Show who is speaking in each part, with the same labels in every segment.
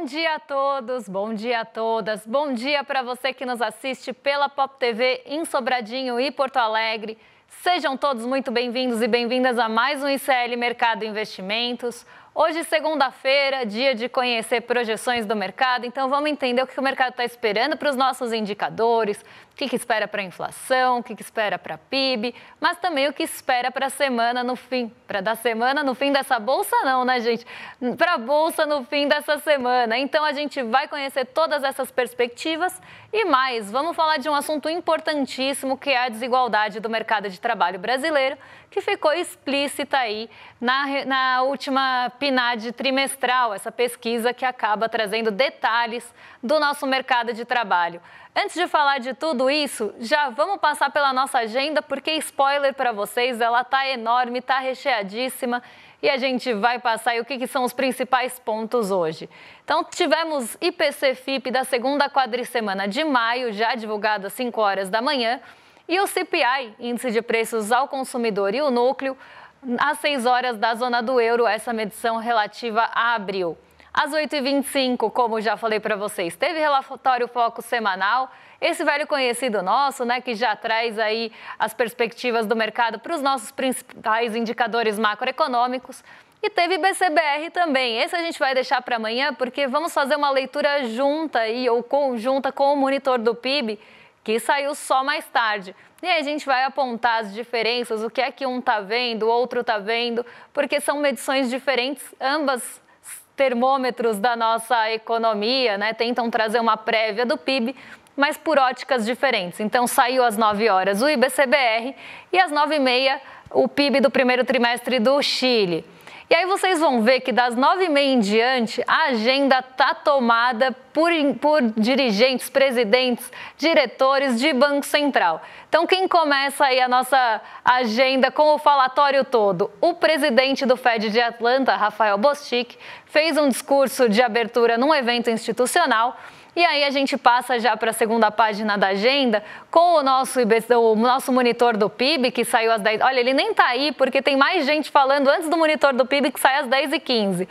Speaker 1: Bom dia a todos, bom dia a todas, bom dia para você que nos assiste pela Pop TV em Sobradinho e Porto Alegre. Sejam todos muito bem-vindos e bem-vindas a mais um ICL Mercado Investimentos. Hoje, segunda-feira, dia de conhecer projeções do mercado, então vamos entender o que o mercado está esperando para os nossos indicadores, o que espera para a inflação, o que espera para a PIB, mas também o que espera para a semana no fim. Para da semana no fim dessa bolsa não, né, gente? Para a bolsa no fim dessa semana. Então a gente vai conhecer todas essas perspectivas e mais, vamos falar de um assunto importantíssimo que é a desigualdade do mercado de trabalho brasileiro, que ficou explícita aí na última PNAD trimestral, essa pesquisa que acaba trazendo detalhes do nosso mercado de trabalho. Antes de falar de tudo isso, já vamos passar pela nossa agenda, porque spoiler para vocês, ela tá enorme, tá recheadíssima e a gente vai passar aí o que são os principais pontos hoje. Então, tivemos IPC-FIP da segunda quadricemana de maio, já divulgado às 5 horas da manhã, e o CPI, Índice de Preços ao Consumidor e o Núcleo, às 6 horas da zona do euro, essa medição relativa a abril. Às 8h25, como já falei para vocês, teve relatório foco semanal, esse velho conhecido nosso, né, que já traz aí as perspectivas do mercado para os nossos principais indicadores macroeconômicos. E teve BCBR também, esse a gente vai deixar para amanhã, porque vamos fazer uma leitura junta aí, ou conjunta com o monitor do PIB, que saiu só mais tarde. E aí a gente vai apontar as diferenças, o que é que um está vendo, o outro está vendo, porque são medições diferentes, ambas termômetros da nossa economia, né? Tentam trazer uma prévia do PIB, mas por óticas diferentes. Então saiu às 9 horas o IBCBR e às 9h30 o PIB do primeiro trimestre do Chile. E aí vocês vão ver que das 9h30 em diante, a agenda está tomada por dirigentes, presidentes, diretores de Banco Central. Então, quem começa aí a nossa agenda com o falatório todo? O presidente do Fed de Atlanta, Rafael Bostic, fez um discurso de abertura num evento institucional. E aí a gente passa já para a segunda página da agenda com o nosso monitor do PIB, que saiu às 10. Olha, ele nem está aí porque tem mais gente falando antes do monitor do PIB que sai às 10h15.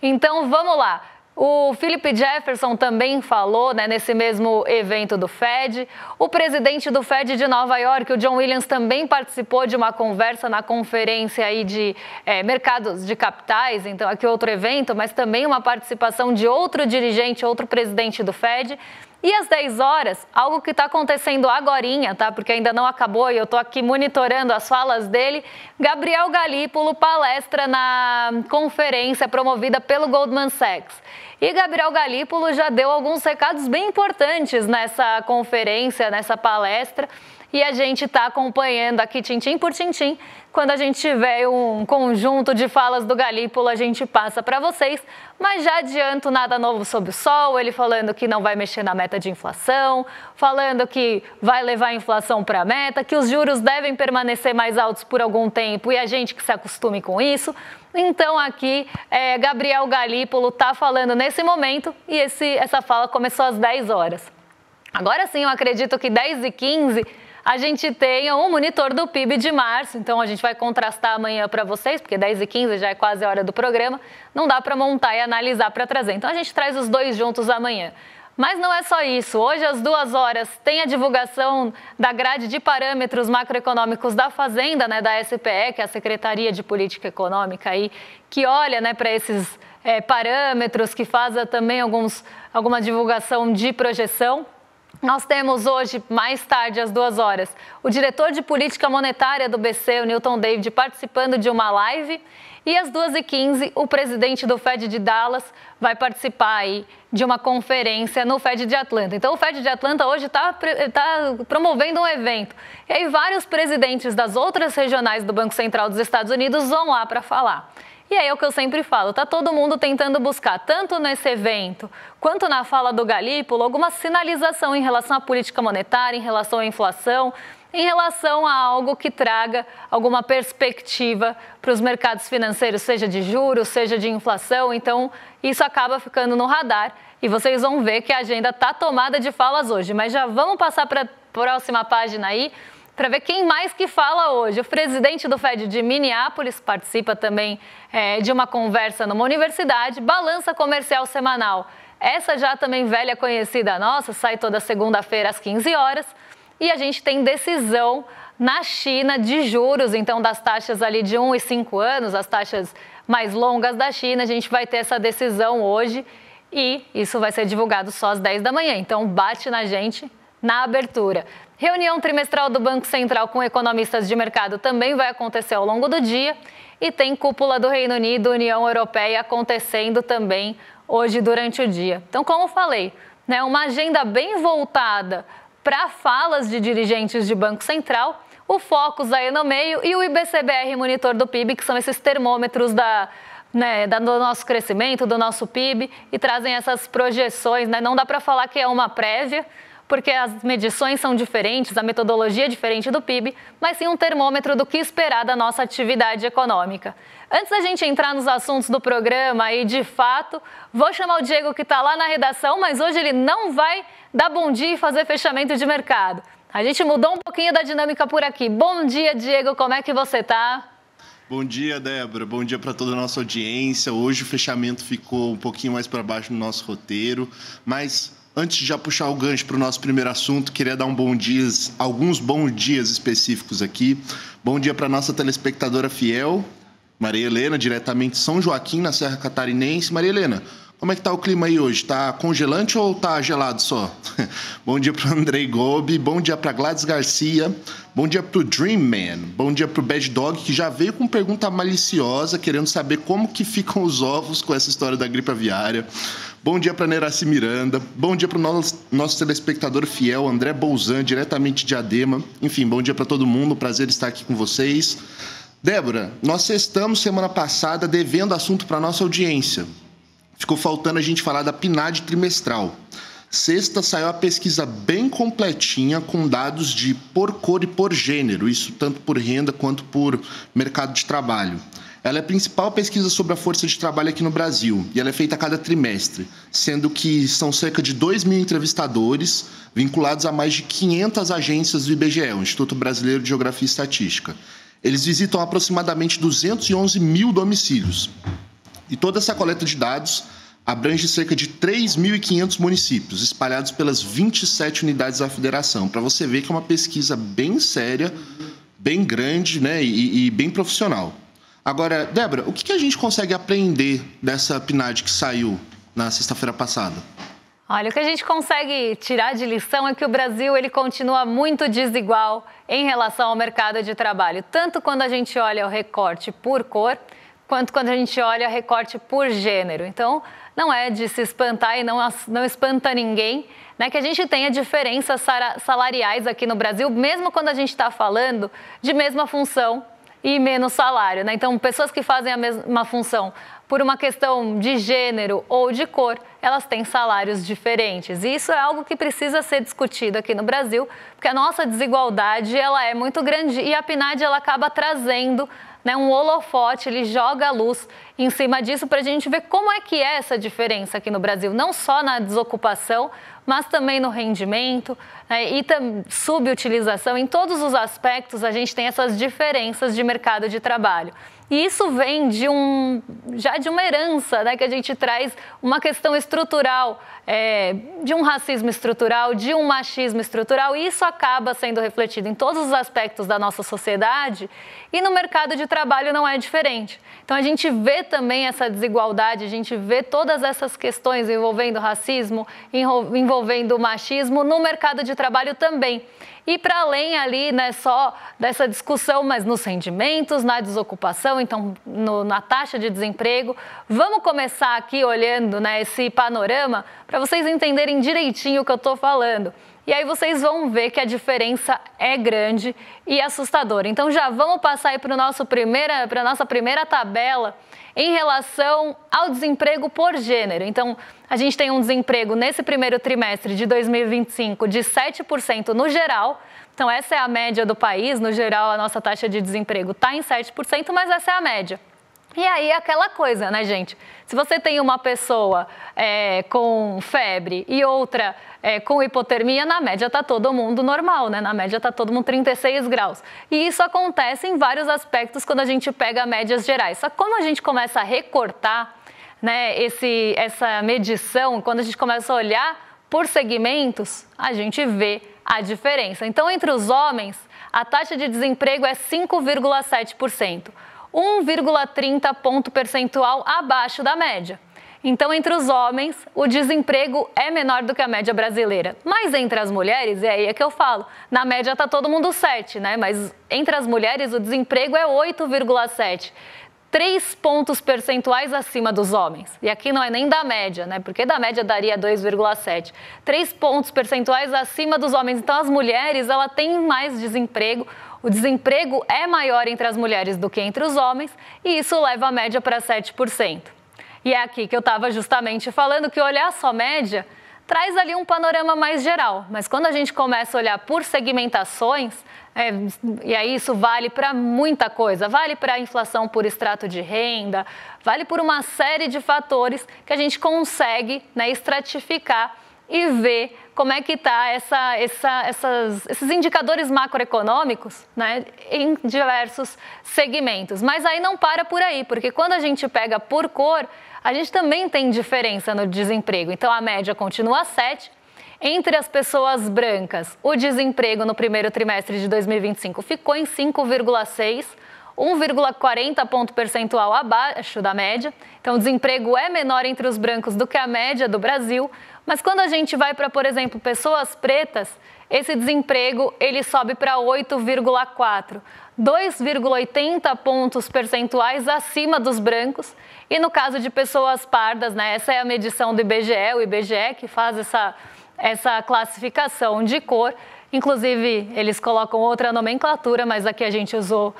Speaker 1: Então, vamos lá. O Philip Jefferson também falou, né, nesse mesmo evento do Fed. O presidente do Fed de Nova York, o John Williams, também participou de uma conversa na conferência aí de mercados de capitais, então aqui outro evento, mas também uma participação de outro dirigente, outro presidente do Fed. E às 10 horas, algo que está acontecendo agorinha, tá? Porque ainda não acabou e eu estou aqui monitorando as falas dele, Gabriel Galípolo palestra na conferência promovida pelo Goldman Sachs. E Gabriel Galípolo já deu alguns recados bem importantes nessa conferência, nessa palestra, e a gente está acompanhando aqui tintim por tintim. Quando a gente tiver um conjunto de falas do Galípolo, a gente passa para vocês, mas já adianto nada novo sob o sol, ele falando que não vai mexer na meta de inflação, falando que vai levar a inflação para a meta, que os juros devem permanecer mais altos por algum tempo e a gente que se acostume com isso. Então aqui, Gabriel Galípolo está falando nesse momento e essa fala começou às 10 horas. Agora sim, eu acredito que 10h15 a gente tenha um monitor do PIB de março, então a gente vai contrastar amanhã para vocês, porque 10h15 já é quase a hora do programa, não dá para montar e analisar para trazer. Então a gente traz os dois juntos amanhã. Mas não é só isso. Hoje, às 2 horas, tem a divulgação da grade de parâmetros macroeconômicos da Fazenda, né, da SPE, que é a Secretaria de Política Econômica, aí, que olha, né, para esses parâmetros, que faz também alguma divulgação de projeção. Nós temos hoje, mais tarde, às 2 horas, o diretor de política monetária do BC, o Newton David, participando de uma live. E às 2h15, o presidente do Fed de Dallas vai participar aí de uma conferência no Fed de Atlanta. Então, o Fed de Atlanta hoje está promovendo um evento. E aí, vários presidentes das outras regionais do Banco Central dos Estados Unidos vão lá para falar. E aí é o que eu sempre falo, tá todo mundo tentando buscar, tanto nesse evento quanto na fala do Galípolo, alguma sinalização em relação à política monetária, em relação à inflação, em relação a algo que traga alguma perspectiva para os mercados financeiros, seja de juros, seja de inflação. Então, isso acaba ficando no radar e vocês vão ver que a agenda está tomada de falas hoje. Mas já vamos passar para a próxima página aí, para ver quem mais que fala hoje. O presidente do Fed de Minneapolis participa também de uma conversa numa universidade. Balança comercial semanal Essa já também velha conhecida nossa, sai toda segunda-feira às 15 horas. E a gente tem decisão na China de juros, então das taxas ali de 1 e 5 anos, as taxas mais longas da China, a gente vai ter essa decisão hoje e isso vai ser divulgado só às 10 da manhã, então bate na gente na abertura. Reunião trimestral do Banco Central com economistas de mercado também vai acontecer ao longo do dia e tem cúpula do Reino Unido, União Europeia acontecendo também hoje durante o dia. Então, como falei, né, uma agenda bem voltada para falas de dirigentes de Banco Central, o Focus aí no meio e o IBCBR monitor do PIB, que são esses termômetros do nosso crescimento, do nosso PIB, e trazem essas projeções, né? Não dá para falar que é uma prévia, porque as medições são diferentes, a metodologia é diferente do PIB, mas sim um termômetro do que esperar da nossa atividade econômica. Antes da gente entrar nos assuntos do programa e, de fato, vou chamar o Diego que está lá na redação, mas hoje ele não vai dar bom dia e fazer fechamento de mercado. A gente mudou um pouquinho da dinâmica por aqui. Bom dia, Diego, como é que você está?
Speaker 2: Bom dia, Débora. Bom dia para toda a nossa audiência. Hoje o fechamento ficou um pouquinho mais para baixo no nosso roteiro, mas antes de já puxar o gancho para o nosso primeiro assunto, queria dar alguns bons dias específicos aqui. Bom dia para a nossa telespectadora fiel, Maria Helena, diretamente de São Joaquim, na Serra Catarinense. Maria Helena, como é que está o clima aí hoje? Está congelante ou está gelado só? Bom dia para o Andrei Gobi, bom dia para Gladys Garcia, bom dia para o Dream Man, bom dia para o Bad Dog, que já veio com pergunta maliciosa, querendo saber como que ficam os ovos com essa história da gripe aviária. Bom dia para Neraci Miranda, bom dia para o nosso telespectador fiel, André Bolzan, diretamente de Diadema. Enfim, bom dia para todo mundo, prazer estar aqui com vocês. Débora, nós estamos semana passada devendo assunto para a nossa audiência. Ficou faltando a gente falar da PNAD trimestral. Sexta saiu a pesquisa bem completinha com dados de por cor e por gênero, isso tanto por renda quanto por mercado de trabalho. Ela é a principal pesquisa sobre a força de trabalho aqui no Brasil e ela é feita a cada trimestre, sendo que são cerca de 2.000 entrevistadores vinculados a mais de 500 agências do IBGE, o Instituto Brasileiro de Geografia e Estatística. Eles visitam aproximadamente 211 mil domicílios. E toda essa coleta de dados abrange cerca de 3.500 municípios, espalhados pelas 27 unidades da federação, para você ver que é uma pesquisa bem séria, bem grande, né, e bem profissional. Agora, Débora, o que a gente consegue aprender dessa PNAD que saiu na sexta-feira passada?
Speaker 1: Olha, o que a gente consegue tirar de lição é que o Brasil ele continua muito desigual em relação ao mercado de trabalho, tanto quando a gente olha o recorte por cor, quanto quando a gente olha recorte por gênero. Então, não é de se espantar e não espanta ninguém, né, que a gente tenha diferenças salariais aqui no Brasil, mesmo quando a gente está falando de mesma função e menos salário, né? Então, pessoas que fazem a mesma função por uma questão de gênero ou de cor, elas têm salários diferentes. E isso é algo que precisa ser discutido aqui no Brasil, porque a nossa desigualdade ela é muito grande e a PNAD ela acaba trazendo, né, um holofote, ele joga a luz em cima disso para a gente ver como é que é essa diferença aqui no Brasil, não só na desocupação, mas também no rendimento, né, e subutilização. Em todos os aspectos, a gente tem essas diferenças de mercado de trabalho. E isso vem já de uma herança, né, que a gente traz uma questão estrutural, de um racismo estrutural, de um machismo estrutural, e isso acaba sendo refletido em todos os aspectos da nossa sociedade e no mercado de trabalho não é diferente. Então a gente vê também essa desigualdade, a gente vê todas essas questões envolvendo racismo, envolvendo machismo no mercado de trabalho também. E para além ali, né, só dessa discussão, mas nos rendimentos, na desocupação, então na taxa de desemprego. Vamos começar aqui olhando, né, esse panorama para vocês entenderem direitinho o que eu estou falando. E aí vocês vão ver que a diferença é grande e assustadora. Então já vamos passar aí para a nossa primeira tabela em relação ao desemprego por gênero. Então, a gente tem um desemprego nesse primeiro trimestre de 2025 de 7% no geral. Então, essa é a média do país. No geral, a nossa taxa de desemprego está em 7%, mas essa é a média. E aí, aquela coisa, né, gente? Se você tem uma pessoa com febre e outra com hipotermia, na média está todo mundo normal, né? Na média está todo mundo 36 graus. E isso acontece em vários aspectos quando a gente pega médias gerais. Só que quando a gente começa a recortar, né, essa medição, quando a gente começa a olhar por segmentos, a gente vê a diferença. Então, entre os homens, a taxa de desemprego é 5,7%, 1,30 ponto percentual abaixo da média. Então, entre os homens, o desemprego é menor do que a média brasileira. Mas entre as mulheres, e aí é que eu falo, na média está todo mundo 7, né? Mas entre as mulheres, o desemprego é 8,7. 3 pontos percentuais acima dos homens. E aqui não é nem da média, né? Porque da média daria 2,7. 3 pontos percentuais acima dos homens. Então, as mulheres, ela tem mais desemprego. O desemprego é maior entre as mulheres do que entre os homens. E isso leva a média para 7%. E é aqui que eu estava justamente falando que olhar só média traz ali um panorama mais geral. Mas quando a gente começa a olhar por segmentações, e aí isso vale para muita coisa, vale para a inflação por extrato de renda, vale por uma série de fatores que a gente consegue, né, estratificar e ver como é que está esses indicadores macroeconômicos, né, em diversos segmentos. Mas aí não para por aí, porque quando a gente pega por cor, a gente também tem diferença no desemprego. Então, a média continua 7. Entre as pessoas brancas, o desemprego no primeiro trimestre de 2025 ficou em 5,6, 1,40 ponto percentual abaixo da média. Então, o desemprego é menor entre os brancos do que a média do Brasil. Mas quando a gente vai para, por exemplo, pessoas pretas, esse desemprego ele sobe para 8,4, 2,80 pontos percentuais acima dos brancos. E no caso de pessoas pardas, né, essa é a medição do IBGE, o IBGE que faz essa classificação de cor. Inclusive, eles colocam outra nomenclatura, mas aqui a gente usou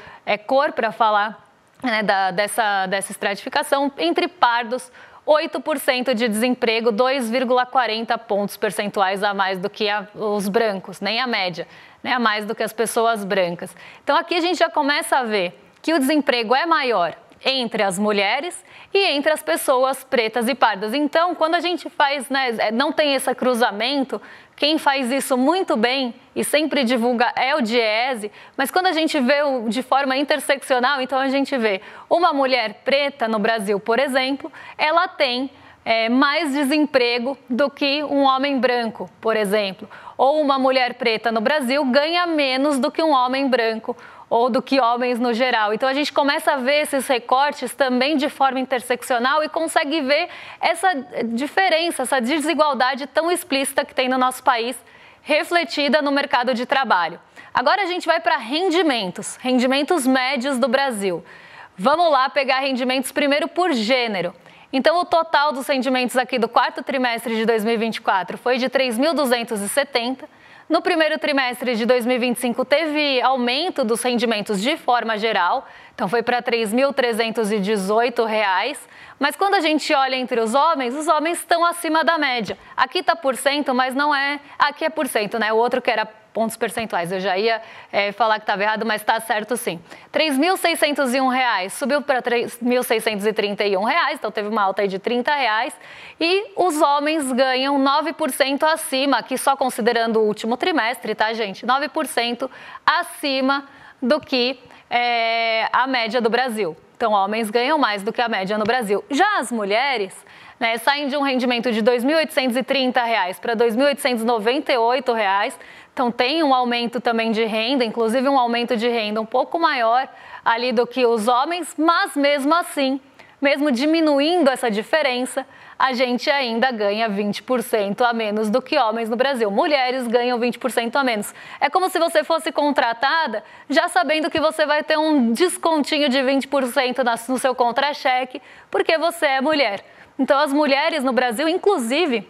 Speaker 1: cor para falar, né, dessa estratificação. Entre pardos, 8% de desemprego, 2,40 pontos percentuais a mais do que os brancos, nem a média, né, a mais do que as pessoas brancas. Então, aqui a gente já começa a ver que o desemprego é maior entre as mulheres e entre as pessoas pretas e pardas. Então, quando a gente faz, né, não tem esse cruzamento, quem faz isso muito bem e sempre divulga é o DIEESE, mas quando a gente vê de forma interseccional, então a gente vê uma mulher preta no Brasil, por exemplo, ela tem mais desemprego do que um homem branco, por exemplo. Ou uma mulher preta no Brasil ganha menos do que um homem branco, ou do que homens no geral. Então, a gente começa a ver esses recortes também de forma interseccional e consegue ver essa diferença, essa desigualdade tão explícita que tem no nosso país, refletida no mercado de trabalho. Agora, a gente vai para rendimentos médios do Brasil. Vamos lá pegar rendimentos primeiro por gênero. Então, o total dos rendimentos aqui do quarto trimestre de 2024 foi de 3.270. No primeiro trimestre de 2025, teve aumento dos rendimentos de forma geral, então foi para R$ 3.318. Mas quando a gente olha entre os homens estão acima da média. Aqui está por cento, mas não é... Aqui é por cento, né? O outro que era pontos percentuais. Eu já ia falar que estava errado, mas está certo sim. R$ 3.601 subiu para R$ 3.631, então teve uma alta aí de R$ 30. E os homens ganham 9% acima, aqui só considerando o último trimestre, tá, gente? 9% acima do que a média do Brasil. Então, homens ganham mais do que a média no Brasil. Já as mulheres, né, saem de um rendimento de R$ 2.830 para R$ 2.898. Então, tem um aumento também de renda, inclusive um aumento de renda um pouco maior ali do que os homens, mas mesmo assim, mesmo diminuindo essa diferença, a gente ainda ganha 20% a menos do que homens no Brasil. Mulheres ganham 20% a menos. É como se você fosse contratada já sabendo que você vai ter um descontinho de 20% no seu contra-cheque, porque você é mulher. Então, as mulheres no Brasil, inclusive,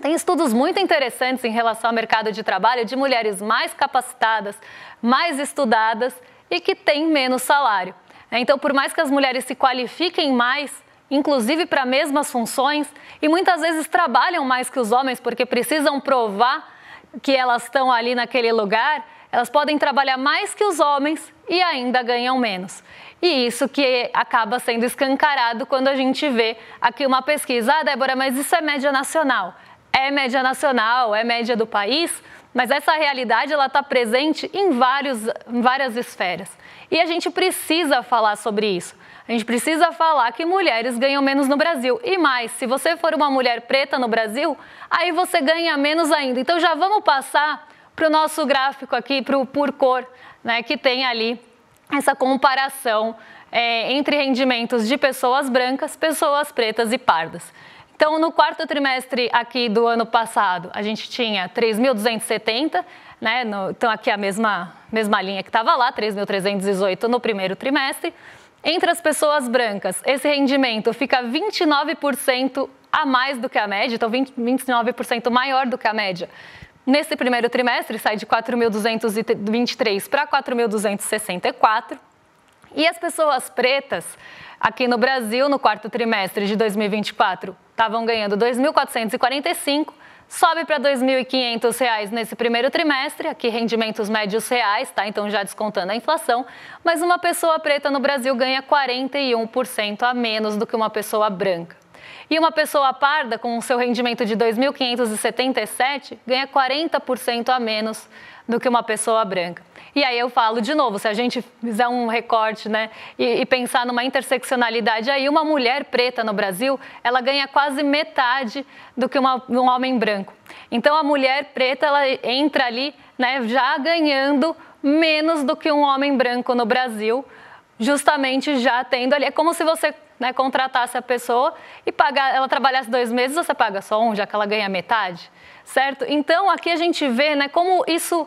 Speaker 1: tem estudos muito interessantes em relação ao mercado de trabalho de mulheres mais capacitadas, mais estudadas e que têm menos salário. Então, por mais que as mulheres se qualifiquem mais, inclusive para mesmas funções, e muitas vezes trabalham mais que os homens porque precisam provar que elas estão ali naquele lugar, elas podem trabalhar mais que os homens e ainda ganham menos. E isso que acaba sendo escancarado quando a gente vê aqui uma pesquisa. Ah, Débora, mas isso é média nacional. É média nacional, é média do país, Mas essa realidade ela está presente em várias esferas. E a gente precisa falar sobre isso. A gente precisa falar que mulheres ganham menos no Brasil. E mais, se você for uma mulher preta no Brasil, aí você ganha menos ainda. Então já vamos passar para o nosso gráfico aqui, para o por cor, né, que tem ali essa comparação entre rendimentos de pessoas brancas, pessoas pretas e pardas. Então, no quarto trimestre aqui do ano passado, a gente tinha 3.270, né? Então, aqui a mesma linha que estava lá, 3.318 no primeiro trimestre. Entre as pessoas brancas, esse rendimento fica 29% a mais do que a média, então 29% maior do que a média. Nesse primeiro trimestre, sai de 4.223 para 4.264. E as pessoas pretas, aqui no Brasil, no quarto trimestre de 2024, estavam ganhando R$ 2.445, sobe para R$ 2.500 nesse primeiro trimestre, aqui rendimentos médios reais, tá? Então já descontando a inflação, mas uma pessoa preta no Brasil ganha 41% a menos do que uma pessoa branca. E uma pessoa parda, com o seu rendimento de R$ 2.577, ganha 40% a menos do que uma pessoa branca. E aí eu falo de novo, se a gente fizer um recorte, né, e pensar numa interseccionalidade, aí uma mulher preta no Brasil, ela ganha quase metade do que um homem branco. Então a mulher preta, ela entra ali, né, já ganhando menos do que um homem branco no Brasil, justamente já tendo ali, é como se você, né, contratasse a pessoa e ela trabalhasse 2 meses, você paga só um, já que ela ganha metade, certo? Então aqui a gente vê, né, como isso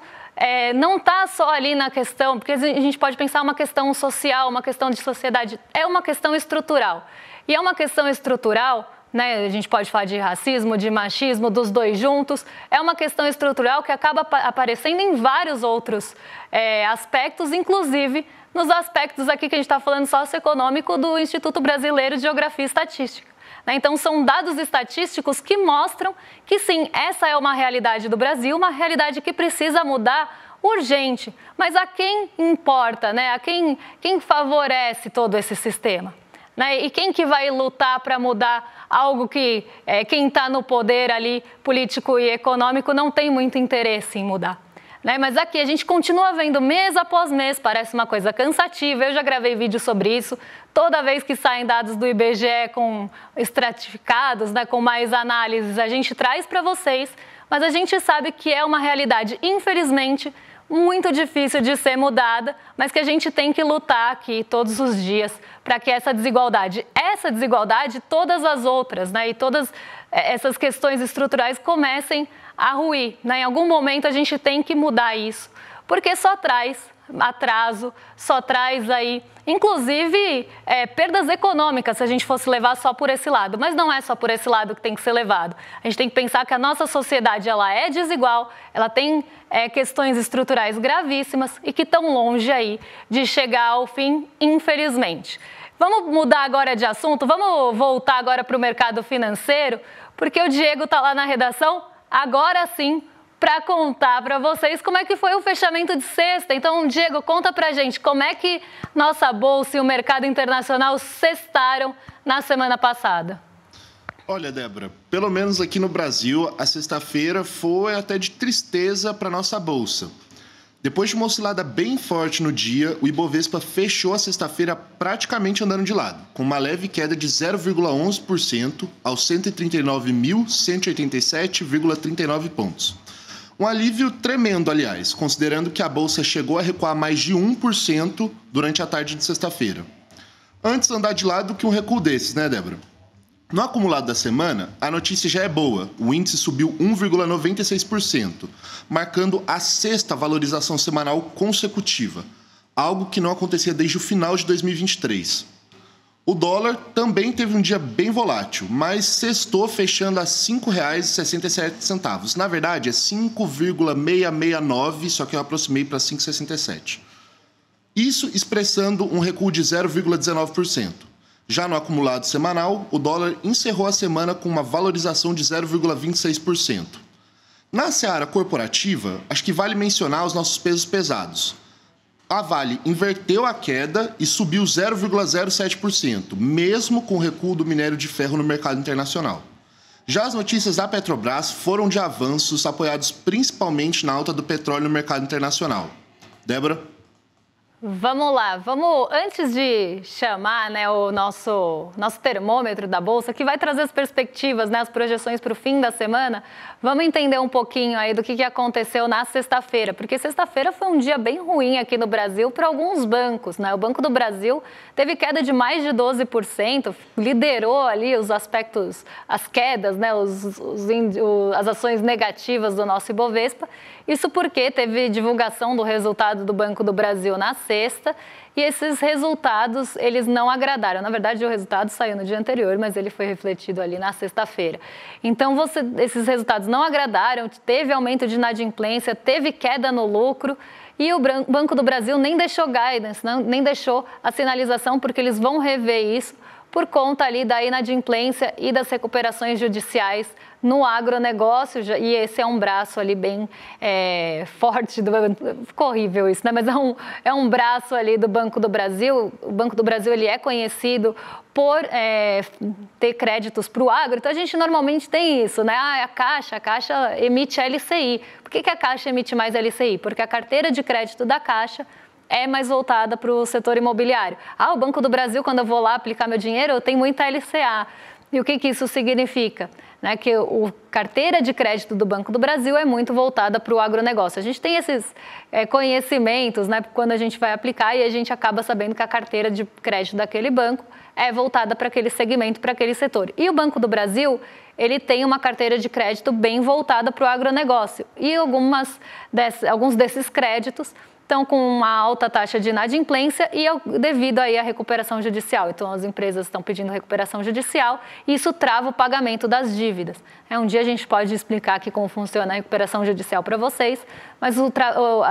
Speaker 1: não está só ali na questão, porque a gente pode pensar uma questão social, uma questão de sociedade, é uma questão estrutural. E é uma questão estrutural, né, a gente pode falar de racismo, de machismo, dos dois juntos, é uma questão estrutural que acaba aparecendo em vários outros aspectos, inclusive nos aspectos aqui que a gente está falando socioeconômico do Instituto Brasileiro de Geografia e Estatística. Então, são dados estatísticos que mostram que, sim, essa é uma realidade do Brasil, uma realidade que precisa mudar urgente. Mas a quem importa, né? A quem favorece todo esse sistema? Né? E quem que vai lutar para mudar algo que quem está no poder ali, político e econômico, não tem muito interesse em mudar? Né? Mas aqui a gente continua vendo mês após mês, parece uma coisa cansativa, eu já gravei vídeo sobre isso, toda vez que saem dados do IBGE com estratificados, né, com mais análises, a gente traz para vocês, mas a gente sabe que é uma realidade, infelizmente, muito difícil de ser mudada, mas que a gente tem que lutar aqui todos os dias para que essa desigualdade, todas as outras, né, e todas essas questões estruturais comecem a ruir. Né? Em algum momento a gente tem que mudar isso, porque só traz atraso, só traz aí, inclusive, perdas econômicas, se a gente fosse levar só por esse lado. Mas não é só por esse lado que tem que ser levado. A gente tem que pensar que a nossa sociedade ela é desigual, ela tem questões estruturais gravíssimas e que estão longe aí de chegar ao fim, infelizmente. Vamos mudar agora de assunto, vamos voltar agora para o mercado financeiro, porque o Diego está lá na redação, agora sim, para contar para vocês como é que foi o fechamento de sexta. Então, Diego, conta para a gente como é que nossa bolsa e o mercado internacional sextaram na semana passada.
Speaker 2: Olha, Débora, pelo menos aqui no Brasil, a sexta-feira foi até de tristeza para nossa bolsa. Depois de uma oscilada bem forte no dia, o Ibovespa fechou a sexta-feira praticamente andando de lado, com uma leve queda de 0,11% aos 139.187,39 pontos. Um alívio tremendo, aliás, considerando que a bolsa chegou a recuar mais de 1% durante a tarde de sexta-feira. Antes andar de lado que um recuo desses, né, Débora? No acumulado da semana, a notícia já é boa. O índice subiu 1,96%, marcando a sexta valorização semanal consecutiva, algo que não acontecia desde o final de 2023. O dólar também teve um dia bem volátil, mas sextou fechando a R$ 5,67. Na verdade, é 5,669, só que eu aproximei para 5,67. Isso expressando um recuo de 0,19%. Já no acumulado semanal, o dólar encerrou a semana com uma valorização de 0,26%. Na seara corporativa, acho que vale mencionar os nossos pesos pesados. A Vale inverteu a queda e subiu 0,07%, mesmo com o recuo do minério de ferro no mercado internacional. Já as notícias da Petrobras foram de avanços apoiados principalmente na alta do petróleo no mercado internacional. Débora?
Speaker 1: Vamos lá, antes de chamar, né, o nosso termômetro da Bolsa, que vai trazer as perspectivas, né, as projeções para o fim da semana, vamos entender um pouquinho aí do que aconteceu na sexta-feira, porque sexta-feira foi um dia bem ruim aqui no Brasil para alguns bancos, né? O Banco do Brasil teve queda de mais de 12%, liderou ali os aspectos, as quedas, né, as ações negativas do nosso Ibovespa. Isso porque teve divulgação do resultado do Banco do Brasil na sexta e esses resultados, eles não agradaram. Na verdade, o resultado saiu no dia anterior, mas ele foi refletido ali na sexta-feira. Então, esses resultados não agradaram, teve aumento de inadimplência, teve queda no lucro e o Banco do Brasil nem deixou guidance, nem deixou a sinalização, porque eles vão rever isso por conta ali da inadimplência e das recuperações judiciais no agronegócio, e esse é um braço ali bem forte, ficou horrível isso, né? Mas é um braço ali do Banco do Brasil. O Banco do Brasil ele é conhecido por ter créditos para o agro, então a gente normalmente tem isso, né? A Caixa emite LCI. Por que a Caixa emite mais LCI? Porque a carteira de crédito da Caixa é mais voltada para o setor imobiliário. O Banco do Brasil, quando eu vou lá aplicar meu dinheiro, eu tenho muita LCA. E o que isso significa? Né, que a carteira de crédito do Banco do Brasil é muito voltada para o agronegócio. A gente tem esses conhecimentos, né, quando a gente vai aplicar, e a gente acaba sabendo que a carteira de crédito daquele banco é voltada para aquele segmento, para aquele setor. E o Banco do Brasil, ele tem uma carteira de crédito bem voltada para o agronegócio. E alguns desses créditos estão com uma alta taxa de inadimplência e devido aí à recuperação judicial. Então, as empresas estão pedindo recuperação judicial e isso trava o pagamento das dívidas. Um dia a gente pode explicar aqui como funciona a recuperação judicial para vocês, mas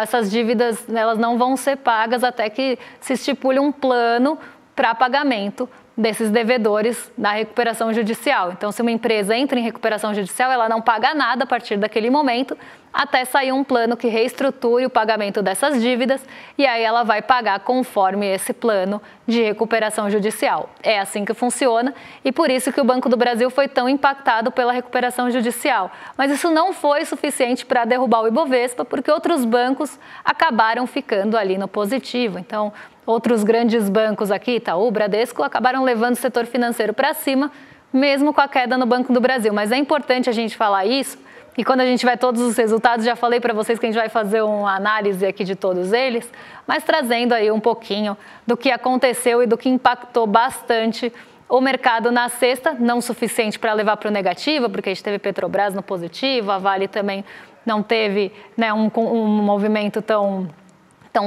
Speaker 1: essas dívidas elas não vão ser pagas até que se estipule um plano para pagamento desses devedores na recuperação judicial. Então, se uma empresa entra em recuperação judicial, ela não paga nada a partir daquele momento, até sair um plano que reestruture o pagamento dessas dívidas e aí ela vai pagar conforme esse plano de recuperação judicial. É assim que funciona e por isso que o Banco do Brasil foi tão impactado pela recuperação judicial. Mas isso não foi suficiente para derrubar o Ibovespa, porque outros bancos acabaram ficando ali no positivo. Então, outros grandes bancos aqui, Itaú, Bradesco, acabaram levando o setor financeiro para cima, mesmo com a queda no Banco do Brasil. Mas é importante a gente falar isso, e quando a gente vai todos os resultados, já falei para vocês que a gente vai fazer uma análise aqui de todos eles, mas trazendo aí um pouquinho do que aconteceu e do que impactou bastante o mercado na sexta, não suficiente para levar para o negativo, porque a gente teve Petrobras no positivo, a Vale também não teve, né, um movimento tão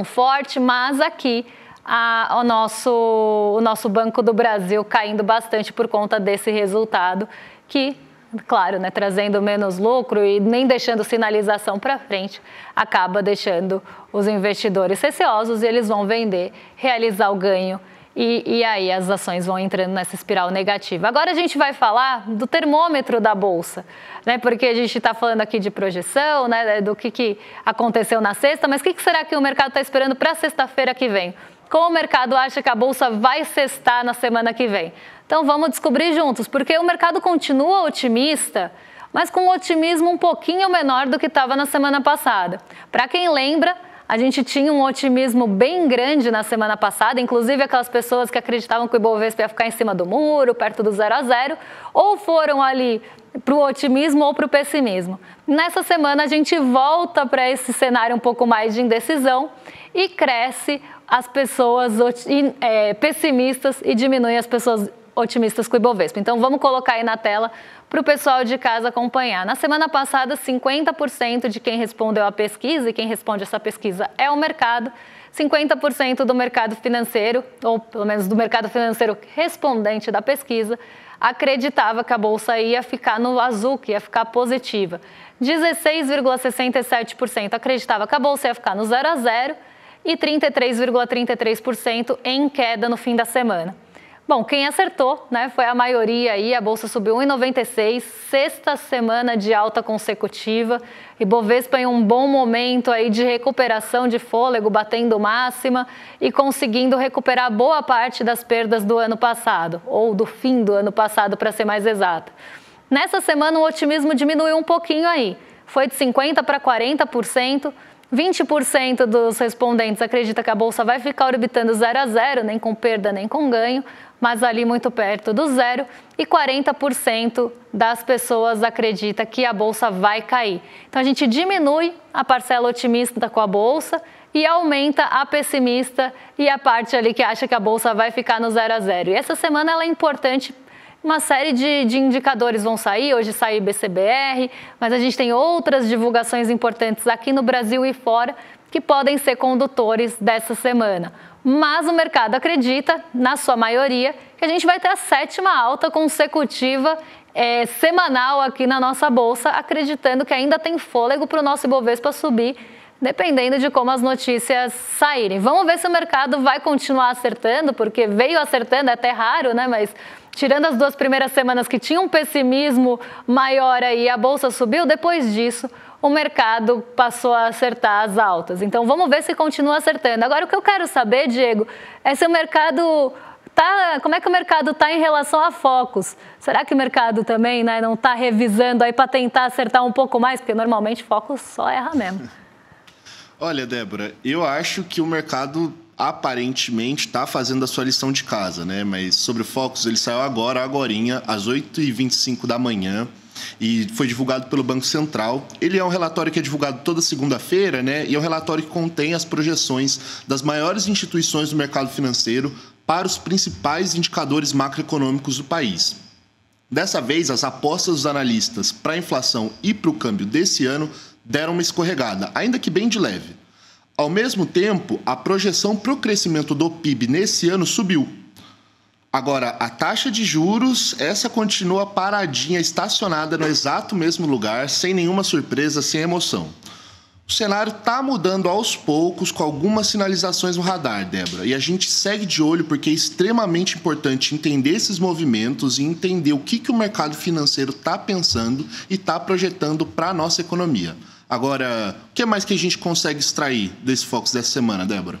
Speaker 1: forte, mas aqui o nosso Banco do Brasil caindo bastante por conta desse resultado que, claro, né, trazendo menos lucro e nem deixando sinalização para frente, acaba deixando os investidores receosos e eles vão vender, realizar o ganho e aí as ações vão entrando nessa espiral negativa. Agora a gente vai falar do termômetro da Bolsa, né, porque a gente está falando aqui de projeção, né, do que aconteceu na sexta, mas o que será que o mercado está esperando para sexta-feira que vem? Como o mercado acha que a Bolsa vai sextar na semana que vem? Então vamos descobrir juntos, porque o mercado continua otimista, mas com um otimismo um pouquinho menor do que estava na semana passada. Para quem lembra, a gente tinha um otimismo bem grande na semana passada, inclusive aquelas pessoas que acreditavam que o Ibovespa ia ficar em cima do muro, perto do 0 a 0, ou foram ali para o otimismo ou para o pessimismo. Nessa semana a gente volta para esse cenário um pouco mais de indecisão e cresce as pessoas pessimistas e diminui as pessoas otimistas com o Ibovespa. Então vamos colocar aí na tela para o pessoal de casa acompanhar. Na semana passada, 50% de quem respondeu à pesquisa, e quem responde essa pesquisa é o mercado, 50% do mercado financeiro, ou pelo menos do mercado financeiro respondente da pesquisa, acreditava que a Bolsa ia ficar no azul, que ia ficar positiva. 16,67% acreditava que a Bolsa ia ficar no 0 a 0 e 33,33% em queda no fim da semana. Bom, quem acertou, né, foi a maioria aí, a Bolsa subiu 1,96, sexta semana de alta consecutiva, Ibovespa em um bom momento aí de recuperação de fôlego, batendo máxima e conseguindo recuperar boa parte das perdas do ano passado, ou do fim do ano passado, para ser mais exato. Nessa semana o otimismo diminuiu um pouquinho aí, foi de 50% para 40%, 20% dos respondentes acredita que a Bolsa vai ficar orbitando 0 a 0, nem com perda nem com ganho, mas ali muito perto do zero, e 40% das pessoas acredita que a Bolsa vai cair. Então a gente diminui a parcela otimista com a Bolsa e aumenta a pessimista e a parte ali que acha que a Bolsa vai ficar no 0 a 0. E essa semana ela é importante. Uma série de indicadores vão sair, hoje sai IBCBR, mas a gente tem outras divulgações importantes aqui no Brasil e fora que podem ser condutores dessa semana. Mas o mercado acredita, na sua maioria, que a gente vai ter a 7ª alta consecutiva semanal aqui na nossa Bolsa, acreditando que ainda tem fôlego para o nosso Ibovespa subir, dependendo de como as notícias saírem. Vamos ver se o mercado vai continuar acertando, porque veio acertando, é até raro, né? Mas tirando as 2 primeiras semanas que tinha um pessimismo maior aí, a Bolsa subiu, depois disso o mercado passou a acertar as altas. Então vamos ver se continua acertando. Agora o que eu quero saber, Diego, é se o mercado como é que o mercado está em relação a focos? Será que o mercado também, né, não está revisando aí para tentar acertar um pouco mais? Porque normalmente focos só erra mesmo.
Speaker 2: Olha, Débora, eu acho que o mercado aparentemente está fazendo a sua lição de casa, né? Mas sobre o Focus, ele saiu agorinha, às 8h25 da manhã, e foi divulgado pelo Banco Central. Ele é um relatório que é divulgado toda segunda-feira, né? E é um relatório que contém as projeções das maiores instituições do mercado financeiro para os principais indicadores macroeconômicos do país. Dessa vez, as apostas dos analistas para a inflação e para o câmbio desse ano deram uma escorregada, ainda que bem de leve. Ao mesmo tempo, a projeção para o crescimento do PIB nesse ano subiu. Agora, a taxa de juros, essa continua paradinha, estacionada no exato mesmo lugar, sem nenhuma surpresa, sem emoção. O cenário está mudando aos poucos, com algumas sinalizações no radar, Débora. E a gente segue de olho porque é extremamente importante entender esses movimentos e entender o que o mercado financeiro está pensando e está projetando para a nossa economia. Agora, o que mais que a gente consegue extrair desse Focus dessa semana, Débora?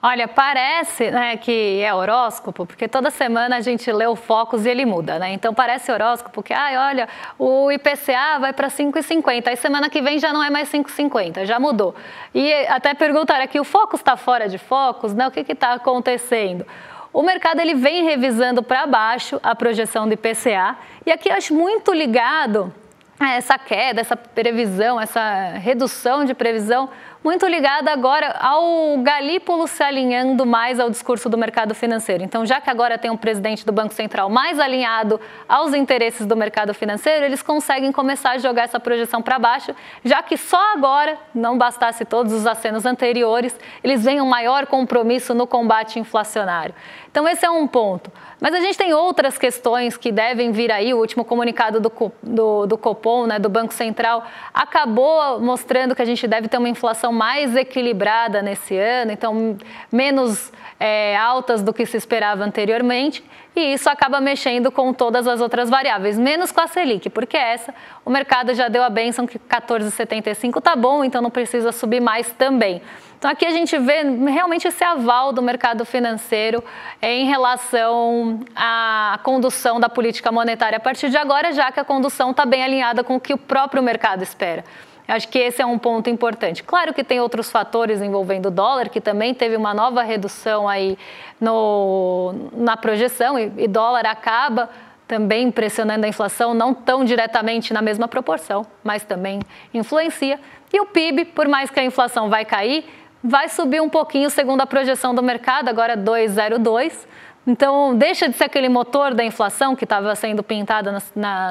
Speaker 1: Olha, parece, né, que é horóscopo, porque toda semana a gente lê o Focus e ele muda, né? Então parece horóscopo que, olha, o IPCA vai para 5,50, aí semana que vem já não é mais 5,50, já mudou. E até perguntaram aqui, o Focus está fora de Focus, né? O que está acontecendo? O mercado ele vem revisando para baixo a projeção do IPCA, e aqui eu acho muito ligado a essa queda, essa previsão, essa redução de previsão, muito ligada agora ao Galípolo se alinhando mais ao discurso do mercado financeiro. Então, já que agora tem um presidente do Banco Central mais alinhado aos interesses do mercado financeiro, eles conseguem começar a jogar essa projeção para baixo, já que só agora, não bastasse todos os acenos anteriores, eles veem um maior compromisso no combate inflacionário. Então, esse é um ponto. Mas a gente tem outras questões que devem vir aí. O último comunicado do Copom, né, do Banco Central, acabou mostrando que a gente deve ter uma inflação mais equilibrada nesse ano, então menos altas do que se esperava anteriormente, e isso acaba mexendo com todas as outras variáveis, menos com a Selic, porque o mercado já deu a bênção que 14,75 tá bom, então não precisa subir mais também. Então aqui a gente vê realmente esse aval do mercado financeiro em relação à condução da política monetária a partir de agora, já que a condução está bem alinhada com o que o próprio mercado espera. Eu acho que esse é um ponto importante. Claro que tem outros fatores envolvendo o dólar, que também teve uma nova redução aí na projeção, e dólar acaba também pressionando a inflação, não tão diretamente na mesma proporção, mas também influencia. E o PIB, por mais que a inflação vai cair, vai subir um pouquinho segundo a projeção do mercado, agora 2,02. Então, deixa de ser aquele motor da inflação que estava sendo pintado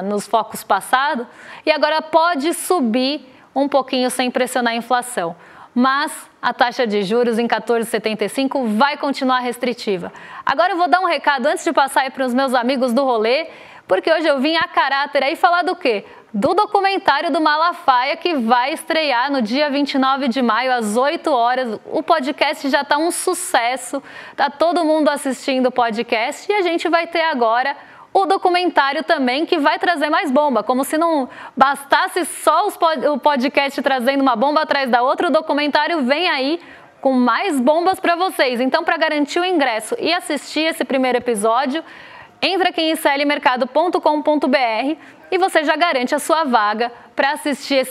Speaker 1: nos focos passados e agora pode subir um pouquinho sem pressionar a inflação. Mas a taxa de juros em 14,75 vai continuar restritiva. Agora eu vou dar um recado antes de passar aí para os meus amigos do rolê, porque hoje eu vim a caráter aí falar do quê? Do documentário do Malafaia, que vai estrear no dia 29 de maio, às 8 horas. O podcast já está um sucesso, está todo mundo assistindo o podcast e a gente vai ter agora o documentário também, que vai trazer mais bomba, como se não bastasse só o podcast trazendo uma bomba atrás da outra, o documentário vem aí com mais bombas para vocês. Então, para garantir o ingresso e assistir esse primeiro episódio, entra aqui em iclmercado.com.br e você já garante a sua vaga para assistir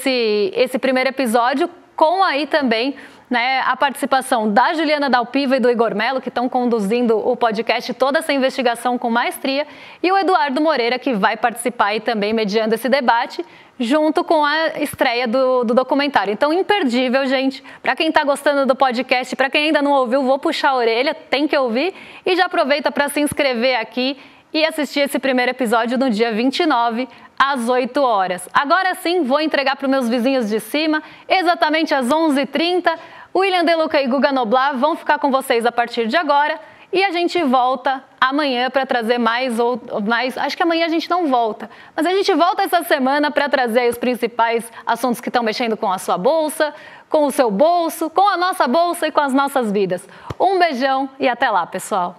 Speaker 1: esse primeiro episódio, com aí também, né, a participação da Juliana Dalpiva e do Igor Melo, que estão conduzindo o podcast, toda essa investigação com maestria, e o Eduardo Moreira, que vai participar aí também mediando esse debate, junto com a estreia do documentário. Então, imperdível, gente. Para quem está gostando do podcast, para quem ainda não ouviu, vou puxar a orelha, tem que ouvir. E já aproveita para se inscrever aqui e assistir esse primeiro episódio no dia 29, às 8 horas. Agora sim, vou entregar para os meus vizinhos de cima, exatamente às 11h30. William De Luca e Guga Noblar vão ficar com vocês a partir de agora. E a gente volta amanhã para trazer mais. Acho que amanhã a gente não volta, mas a gente volta essa semana para trazer os principais assuntos que estão mexendo com a sua bolsa, com o seu bolso, com a nossa bolsa e com as nossas vidas. Um beijão e até lá, pessoal.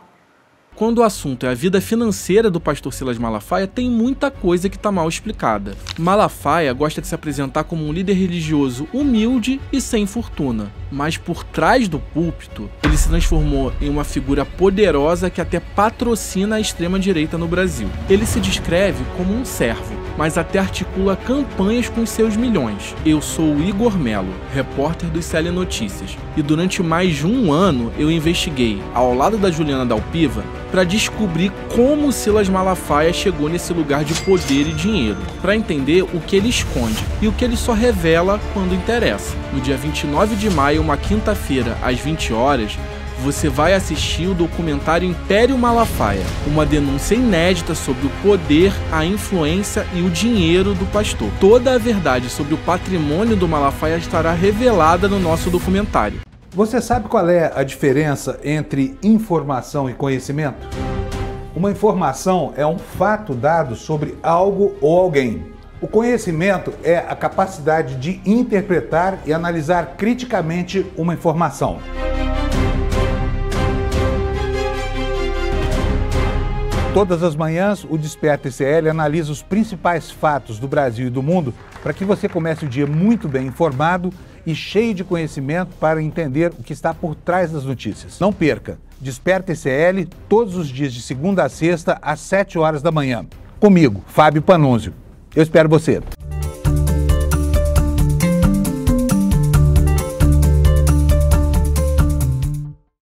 Speaker 3: Quando o assunto é a vida financeira do pastor Silas Malafaia, tem muita coisa que está mal explicada. Malafaia gosta de se apresentar como um líder religioso humilde e sem fortuna. Mas por trás do púlpito, ele se transformou em uma figura poderosa que até patrocina a extrema-direita no Brasil. Ele se descreve como um servo, mas até articula campanhas com seus milhões. Eu sou o Igor Melo, repórter do ICL Notícias, e durante mais de um ano eu investiguei, ao lado da Juliana Dalpiva, para descobrir como Silas Malafaia chegou nesse lugar de poder e dinheiro, para entender o que ele esconde e o que ele só revela quando interessa. No dia 29 de maio, uma quinta-feira, às 20 horas, você vai assistir o documentário Império Malafaia, uma denúncia inédita sobre o poder, a influência e o dinheiro do pastor. Toda a verdade sobre o patrimônio do Malafaia estará revelada no nosso documentário.
Speaker 4: Você sabe qual é a diferença entre informação e conhecimento? Uma informação é um fato dado sobre algo ou alguém. O conhecimento é a capacidade de interpretar e analisar criticamente uma informação. Todas as manhãs, o Desperta ICL analisa os principais fatos do Brasil e do mundo para que você comece o dia muito bem informado e cheio de conhecimento para entender o que está por trás das notícias. Não perca! Desperta ICL todos os dias de segunda a sexta às 7 horas da manhã. Comigo, Fábio Panunzio. Eu espero você.